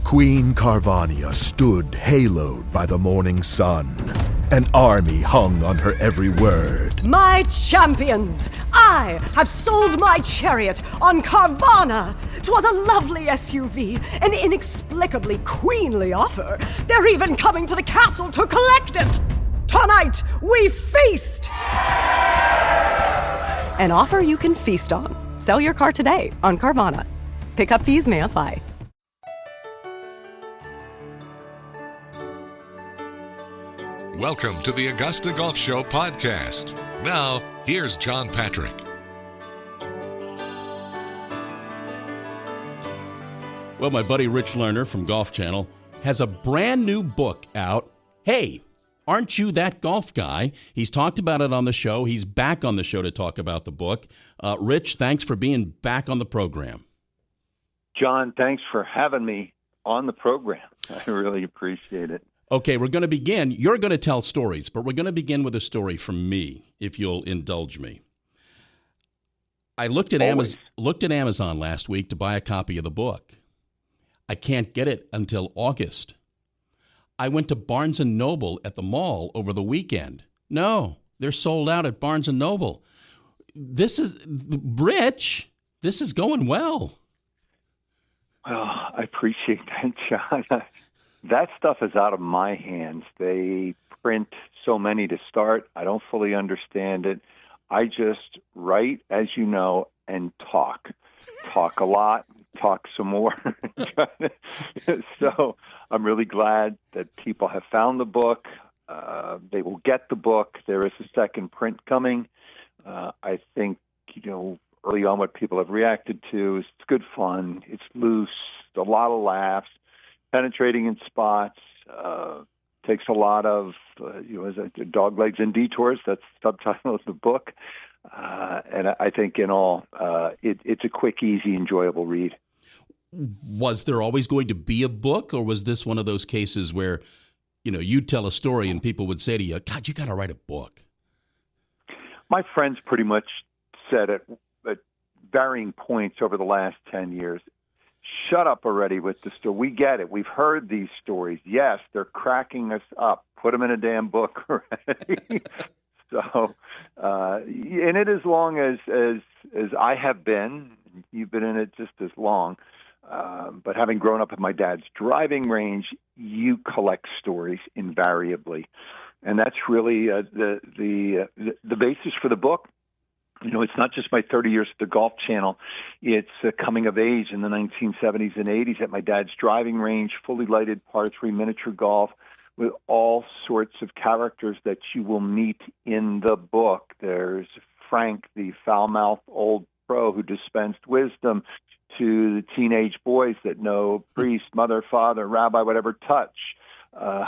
Queen Carvania stood haloed by the morning sun. An army hung on her every word. My champions, I have sold my chariot on Carvana. 'Twas a lovely SUV, an inexplicably queenly offer. They're even coming to the castle to collect it. Tonight, we feast! An offer you can feast on. Sell your car today on Carvana. Pickup fees may apply. Welcome to the Augusta Golf Show podcast. Now, here's John Patrick. Well, my buddy Rich Lerner from Golf Channel has a brand new book out. Hey, aren't you that golf guy? He's talked about it on the show. He's back on the show to talk about the book. Rich, thanks for being back on the program. John, thanks for having me on the program. I really appreciate it. Okay, we're going to begin. You're going to tell stories, but we're going to begin with a story from me, if you'll indulge me. I looked at Amazon last week to buy a copy of the book. I can't get it until August. I went to Barnes & Noble at the mall over the weekend. No, they're sold out at Barnes & Noble. This is going well. Oh, I appreciate that, John. That stuff is out of my hands. They print so many to start. I don't fully understand it. I just write, as you know, and talk. Talk a lot, talk some more. So I'm really glad that people have found the book. They will get the book. There is a second print coming. I think, early on what people have reacted to is it's good fun. It's loose, a lot of laughs. Penetrating in spots, takes a lot of, dog legs and detours. That's the subtitle of the book. And I think in all, it's a quick, easy, enjoyable read. Was there always going to be a book, or was this one of those cases where, you'd tell a story and people would say to you, God, you got to write a book? My friends pretty much said at varying points over the last 10 years, shut up already with the story. We get it. We've heard these stories. Yes, they're cracking us up. Put them in a damn book already. So, in it as long as I have been, you've been in it just as long. But having grown up at my dad's driving range, you collect stories invariably, and that's really the basis for the book. It's not just my 30 years at the Golf Channel. It's coming of age in the 1970s and 80s at my dad's driving range, fully lighted par 3 miniature golf with all sorts of characters that you will meet in the book. There's Frank, the foul-mouthed old pro who dispensed wisdom to the teenage boys that know priest, mother, father, rabbi, whatever touch.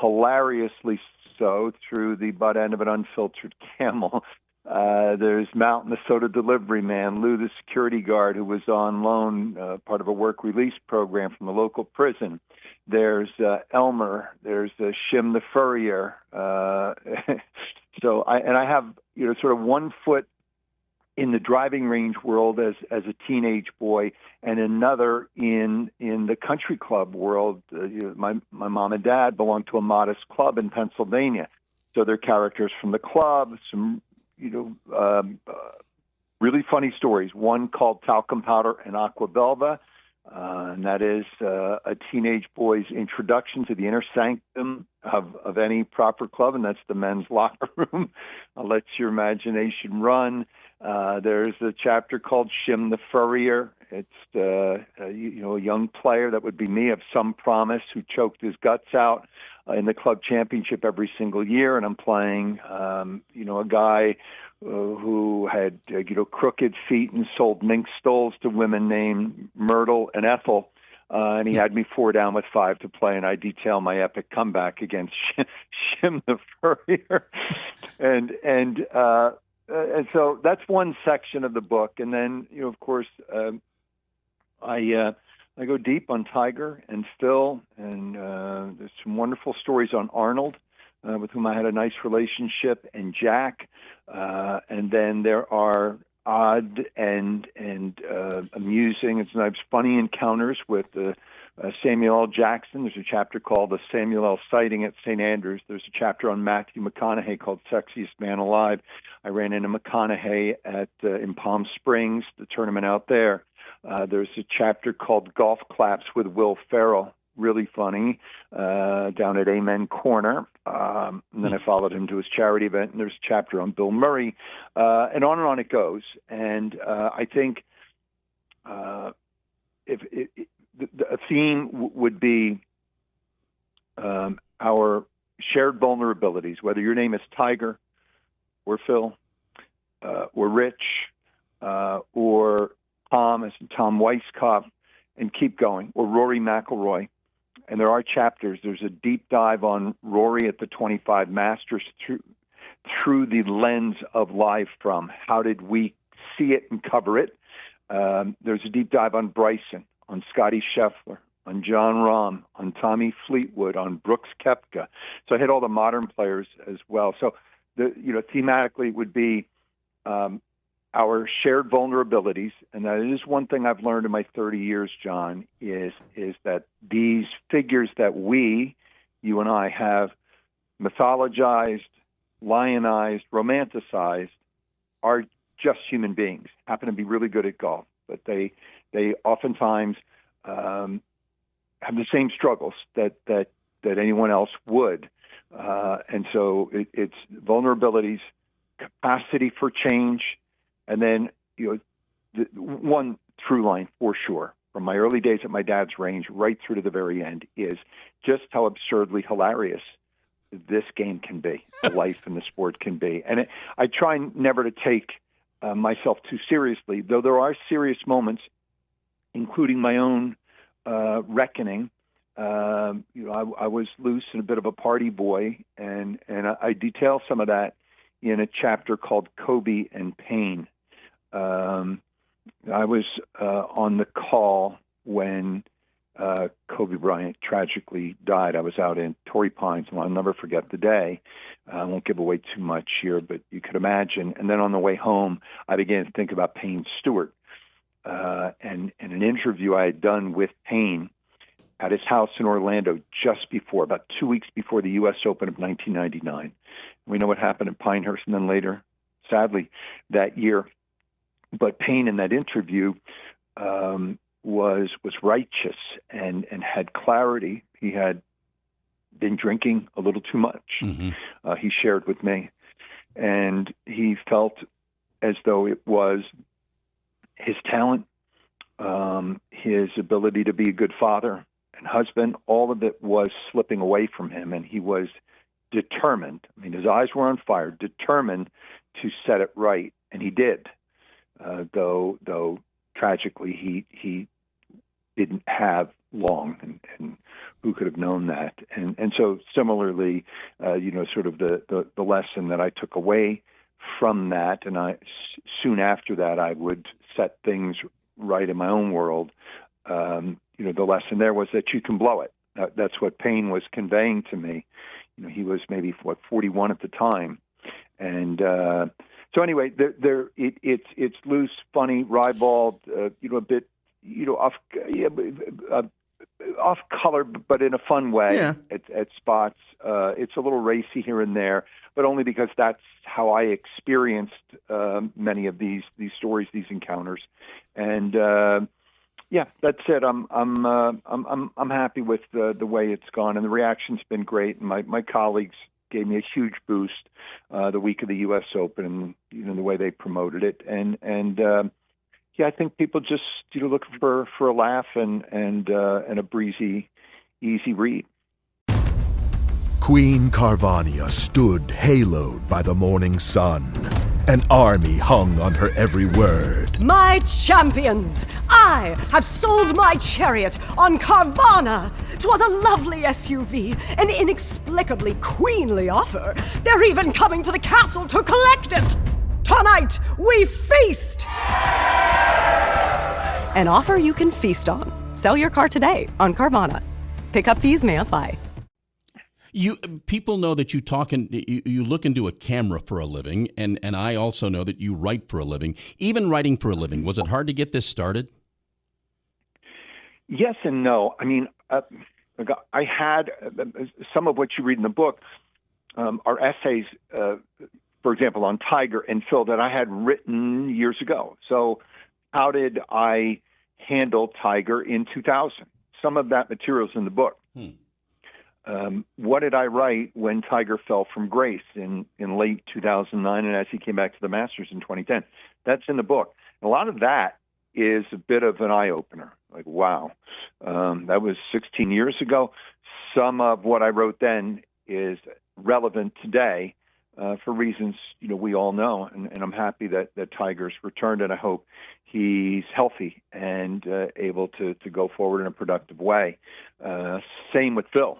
Hilariously so through the butt end of an unfiltered camel. There's Mountain, the soda delivery man, Lou, the security guard who was on loan, part of a work release program from the local prison. There's Elmer. There's Shim the furrier. So I have sort of one foot in the driving range world as a teenage boy, and another in the country club world. My mom and dad belonged to a modest club in Pennsylvania, so they're characters from the club. Some really funny stories. One called Talcum Powder and Aqua Belva, and that is a teenage boy's introduction to the inner sanctum of any proper club, and that's the men's locker room. I'll let your imagination run. There's a chapter called Shim the Furrier. It's a young player that would be me of some promise who choked his guts out in the club championship every single year, and I'm playing a guy who had crooked feet and sold mink stoles to women named Myrtle and Ethel. And he had me 4 down with 5 to play, and I detail my epic comeback against Shim the Furrier. And so that's one section of the book. And then, of course, I go deep on Tiger and Phil, and there's some wonderful stories on Arnold, with whom I had a nice relationship, and Jack. And then there are odd and amusing and sometimes funny encounters with Samuel L. Jackson. There's a chapter called The Samuel L. Sighting at St. Andrews. There's a chapter on Matthew McConaughey called Sexiest Man Alive. I ran into McConaughey in Palm Springs, the tournament out there. There's a chapter called Golf Claps with Will Ferrell. Really funny, down at Amen Corner. And then I followed him to his charity event, and there's a chapter on Bill Murray, and on it goes. And I think if a theme would be our shared vulnerabilities, whether your name is Tiger or Phil or Rich or Tom, as in Tom Weisskopf, and keep going, or Rory McIlroy. And there are chapters. There's a deep dive on Rory at the 25 Masters through the lens of live from. How did we see it and cover it? There's a deep dive on Bryson, on Scotty Scheffler, on John Rahm, on Tommy Fleetwood, on Brooks Koepka. So I hit all the modern players as well. So thematically it would be our shared vulnerabilities, and that is one thing I've learned in my 30 years, John, is that these figures that you and I, have mythologized, lionized, romanticized, are just human beings, happen to be really good at golf, but they oftentimes have the same struggles that anyone else would. And so it's vulnerabilities, capacity for change, and then, the one through line for sure, from my early days at my dad's range right through to the very end, is just how absurdly hilarious this game can be, life in the sport can be. And I try never to take myself too seriously, though there are serious moments, including my own reckoning. I was loose and a bit of a party boy, and I detail some of that in a chapter called Kobe and Pain. I was on the call when Kobe Bryant tragically died. I was out in Torrey Pines, and I'll never forget the day. I won't give away too much here, but you could imagine. And then on the way home, I began to think about Payne Stewart and an interview I had done with Payne at his house in Orlando about 2 weeks before the U.S. Open of 1999. We know what happened at Pinehurst, and then later, sadly, that year. But Payne in that interview was righteous and had clarity. He had been drinking a little too much. Mm-hmm. He shared with me, and he felt as though it was his talent, his ability to be a good father and husband. All of it was slipping away from him, and he was determined. I mean, his eyes were on fire, determined to set it right, and he did. Though tragically he didn't have long, and who could have known that? And so similarly, sort of the lesson that I took away from that, and soon after that I would set things right in my own world. The lesson there was that you can blow it. That's what Payne was conveying to me. He was maybe 41 at the time, and so anyway, it's loose, funny, ribald, a bit, off color, but in a fun way. Yeah. At spots. It's a little racy here and there, but only because that's how I experienced many of these stories, these encounters, and that's it. I'm happy with the way it's gone, and the reaction's been great. And my colleagues gave me a huge boost the week of the U.S. Open, and the way they promoted it, and I think people just looking for a laugh and a breezy, easy read. Queen Carvania stood haloed by the morning sun. An army hung on her every word. My champions, I have sold my chariot on Carvana. 'Twas a lovely SUV, an inexplicably queenly offer. They're even coming to the castle to collect it. Tonight, we feast! An offer you can feast on. Sell your car today on Carvana. Pickup fees may apply. People know that you look into a camera for a living, and I also know that you write for a living. Even writing for a living, was it hard to get this started? Yes and no. I mean, I had some of what you read in the book are essays, for example, on Tiger and Phil that I had written years ago. So how did I handle Tiger in 2000? Some of that material's in the book. What did I write when Tiger fell from grace in late 2009 and as he came back to the Masters in 2010? That's in the book. And a lot of that is a bit of an eye-opener. Like, wow, that was 16 years ago. Some of what I wrote then is relevant today for reasons we all know, and I'm happy that Tiger's returned, and I hope he's healthy and able to go forward in a productive way. Same with Phil,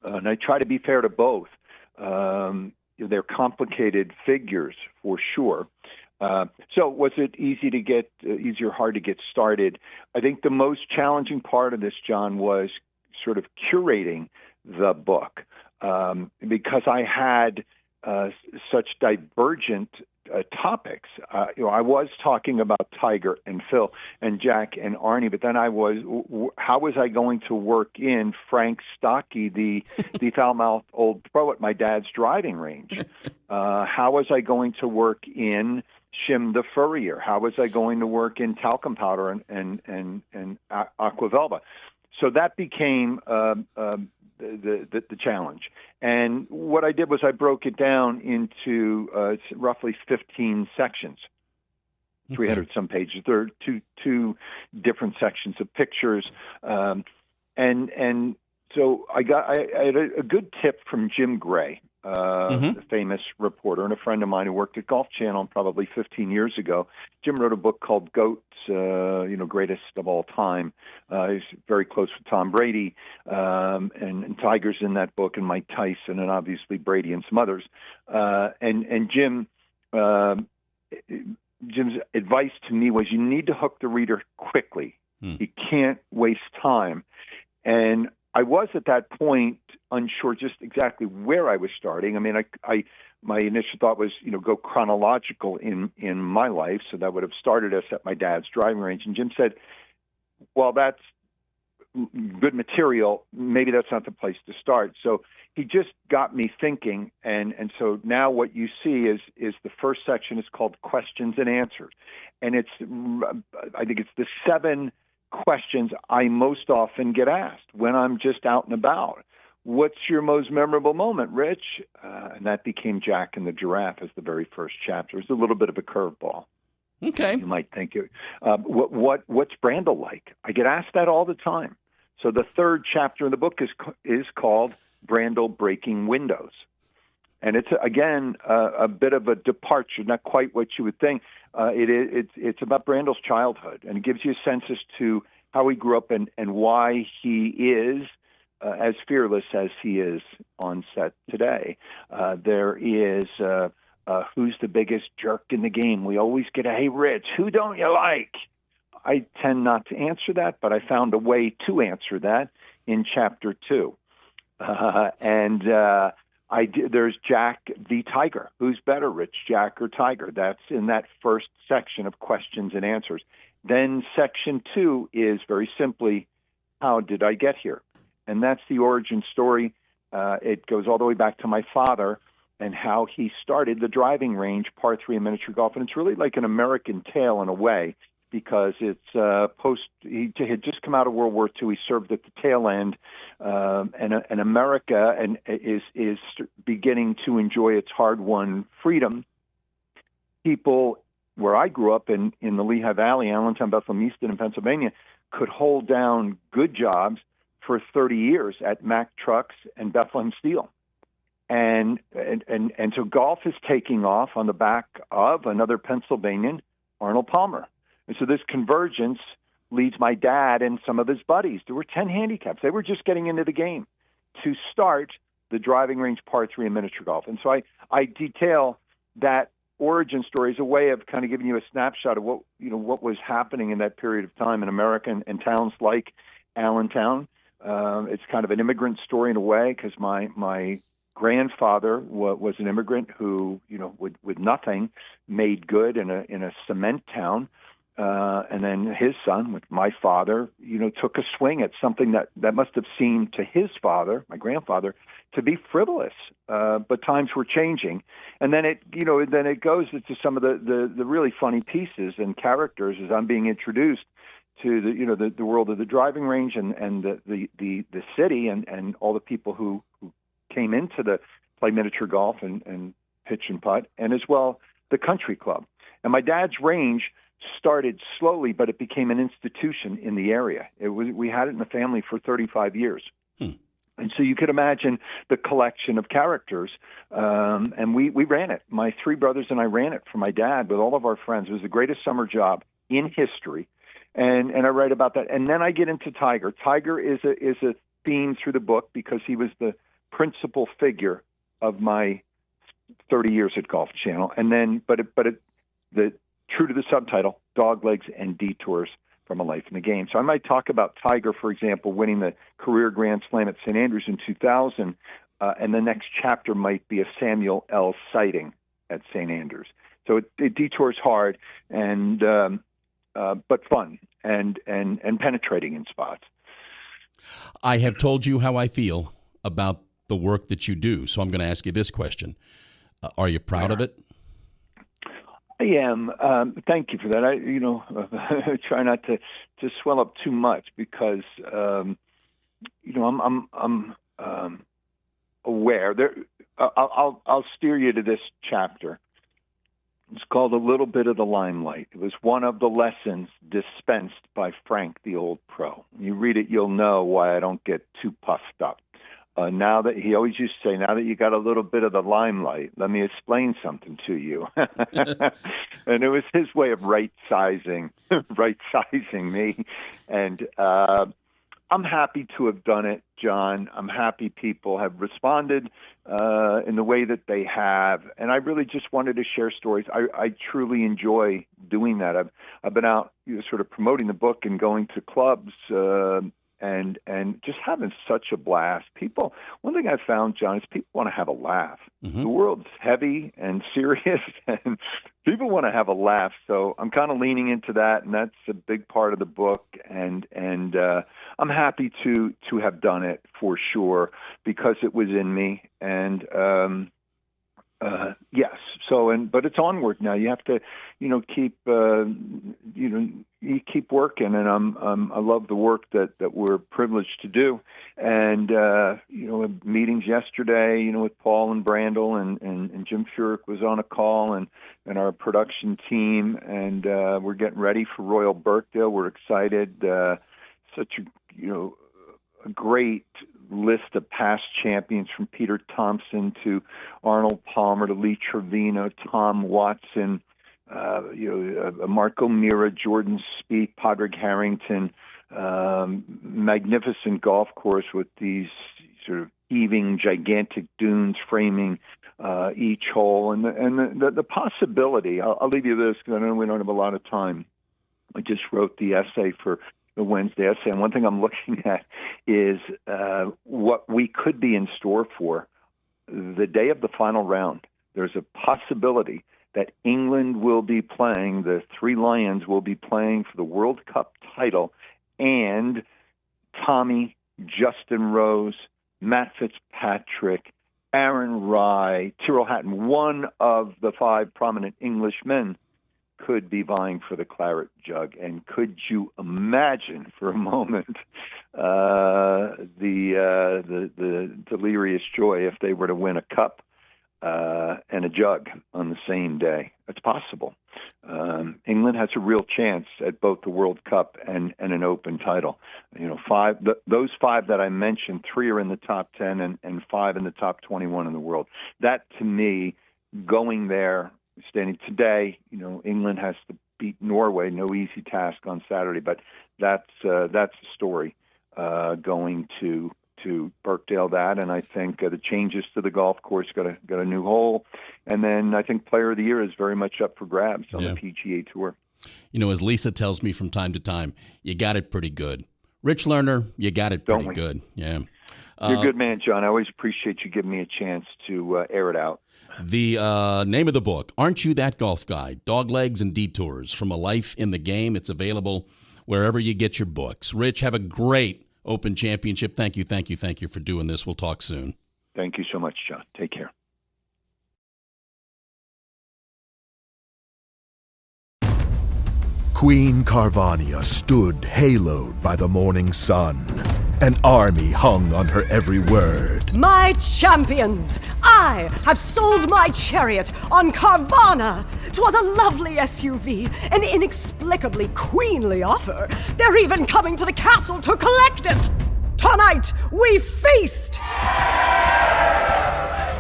and I try to be fair to both. They're complicated figures for sure. So was it easy or hard to get started? I think the most challenging part of this, John, was sort of curating the book because I had such divergent topics. I was talking about Tiger and Phil and Jack and Arnie, but then how was I going to work in Frank Stockey, the foul-mouthed old pro at my dad's driving range? How was I going to work in Shim the Furrier? How was I going to work in talcum powder and Aquavelva? So that became the challenge. And what I did was I broke it down into roughly 15 sections, 300 some pages. There are two different sections of pictures, and so I had a good tip from Jim Gray, the famous reporter and a friend of mine who worked at Golf Channel probably 15 years ago. Jim wrote a book called GOATs, greatest of all time. He's very close with Tom Brady, and Tiger's in that book, and Mike Tyson, and obviously Brady and some others. And Jim's advice to me was you need to hook the reader quickly. You can't waste time. And I was at that point unsure just exactly where I was starting. I mean, my initial thought was, go chronological in my life. So that would have started us at my dad's driving range. And Jim said, well, that's good material. Maybe that's not the place to start. So he just got me thinking. And so now what you see is the first section is called Questions and Answers. And I think it's the 7 questions I most often get asked when I'm just out and about. What's your most memorable moment, Rich? And that became Jack and the Giraffe as the very first chapter. It's a little bit of a curveball. Okay. You might think it. What's Brandel like? I get asked that all the time. So the third chapter in the book is called Brandel Breaking Windows. And it's, again, a bit of a departure, not quite what you would think. It's about Brandel's childhood, and it gives you a sense as to how he grew up and why he is as fearless as he is on set today. There is who's the biggest jerk in the game. We always get a, hey, Rich, who don't you like? I tend not to answer that, but I found a way to answer that in Chapter 2. There's Jack the Tiger. Who's better, Rich, Jack or Tiger? That's in that first section of Questions and Answers. Then Section 2 is very simply, how did I get here? And that's the origin story. It goes all the way back to my father and how he started the driving range, par 3 in miniature golf. And it's really like an American tale in a way, because it's he had just come out of World War II. He served at the tail end, and America is beginning to enjoy its hard-won freedom. People where I grew up in the Lehigh Valley, Allentown, Bethlehem, Easton, in Pennsylvania, could hold down good jobs for 30 years at Mack Trucks and Bethlehem Steel. And so golf is taking off on the back of another Pennsylvanian, Arnold Palmer. And so this convergence leads my dad and some of his buddies. There were 10 handicaps. They were just getting into the game to start the driving range par 3 in miniature golf. And so I detail that origin story as a way of kind of giving you a snapshot of what was happening in that period of time in America and towns like Allentown. It's kind of an immigrant story in a way, because my grandfather was an immigrant who, with nothing, made good in a cement town. and then his son, with my father, took a swing at something that must have seemed to his father, my grandfather, to be frivolous. But times were changing, and then it goes into some of the really funny pieces and characters as I'm being introduced to the world of the driving range and the city and all the people who came into the play miniature golf and pitch and putt, and as well the country club. And my dad's range started slowly, but it became an institution in the area. We had it in the family for 35 years. And so you could imagine the collection of characters. And we ran it. My three brothers and I ran it for my dad with all of our friends. It was the greatest summer job in history. And I write about that. And then I get into Tiger. Tiger is a theme through the book because he was the principal figure of my 30 years at Golf Channel. And then, the true to the subtitle, Doglegs and Detours from a Life in the Game. So I might talk about Tiger, for example, winning the career Grand Slam at St. Andrews in 2000, and the next chapter might be a Samuel L. sighting at St. Andrews. So it detours hard and but fun and penetrating in spots. I have told you how I feel about the work that you do, so I'm going to ask you this question. Are you proud of it? I am. Thank you for that. I try not to swell up too much because, I'm aware. I'll steer you to this chapter. It's called A Little Bit of the Limelight. It was one of the lessons dispensed by Frank, the old pro. You read it, you'll know why I don't get too puffed up. Now that he always used to say, now that you got a little bit of the limelight, let me explain something to you. And it was his way of right-sizing me. And I'm happy to have done it, John. I'm happy people have responded in the way that they have. And I really just wanted to share stories. I truly enjoy doing that. I've been out sort of promoting the book and going to clubs and just having such a blast. People, one thing I've found, John, is people want to have a laugh. Mm-hmm. The world's heavy and serious, and people want to have a laugh. So I'm kind of leaning into that, and that's a big part of the book. And I'm happy to have done it for sure because it was in me. And yes. So, but it's onward now. You have to, keep, you keep working, and I love the work that we're privileged to do. And meetings yesterday, with Paul and Brandel and Jim Furyk was on a call, and our production team, and we're getting ready for Royal Birkdale. We're excited. Such a great list of past champions, from Peter Thompson to Arnold Palmer to Lee Trevino, Tom Watson, Marco Mira, Jordan Spieth, Padraig Harrington, magnificent golf course with these sort of heaving, gigantic dunes framing each hole, and the possibility. I'll leave you this because I know we don't have a lot of time. I just wrote the essay for the Wednesday essay, and one thing I'm looking at is what we could be in store for the day of the final round. There's a possibility that England will be playing, the Three Lions will be playing for the World Cup title, and Tommy, Justin Rose, Matt Fitzpatrick, Aaron Rai, Tyrrell Hatton, one of the five prominent Englishmen, could be vying for the claret jug. And could you imagine for a moment the delirious joy if they were to win a cup and a jug on the same day? It's possible. England has a real chance at both the World Cup and an Open title. Those five that I mentioned, 3 are in the top 10 and 5 in the top 21 in the world. That, to me, going there, standing today, England has to beat Norway. No easy task on Saturday, but that's the story going to Birkdale. That, and I think the changes to the golf course got a new hole, and then I think Player of the Year is very much up for grabs on the PGA Tour. As Lisa tells me from time to time, you got it pretty good. Rich Lerner, you got it pretty good. Yeah. You're a good man, John. I always appreciate you giving me a chance to air it out. The name of the book, Aren't You That Golf Guy? Doglegs and Detours from a Life in the Game. It's available wherever you get your books. Rich, have a great Open Championship. Thank you for doing this. We'll talk soon. Thank you so much, John. Take care. Queen Carvania stood haloed by the morning sun. An army hung on her every word. My champions, I have sold my chariot on Carvana. 'Twas a lovely SUV, an inexplicably queenly offer. They're even coming to the castle to collect it. Tonight, we feast!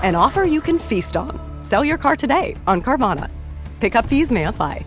An offer you can feast on. Sell your car today on Carvana. Pickup fees may apply.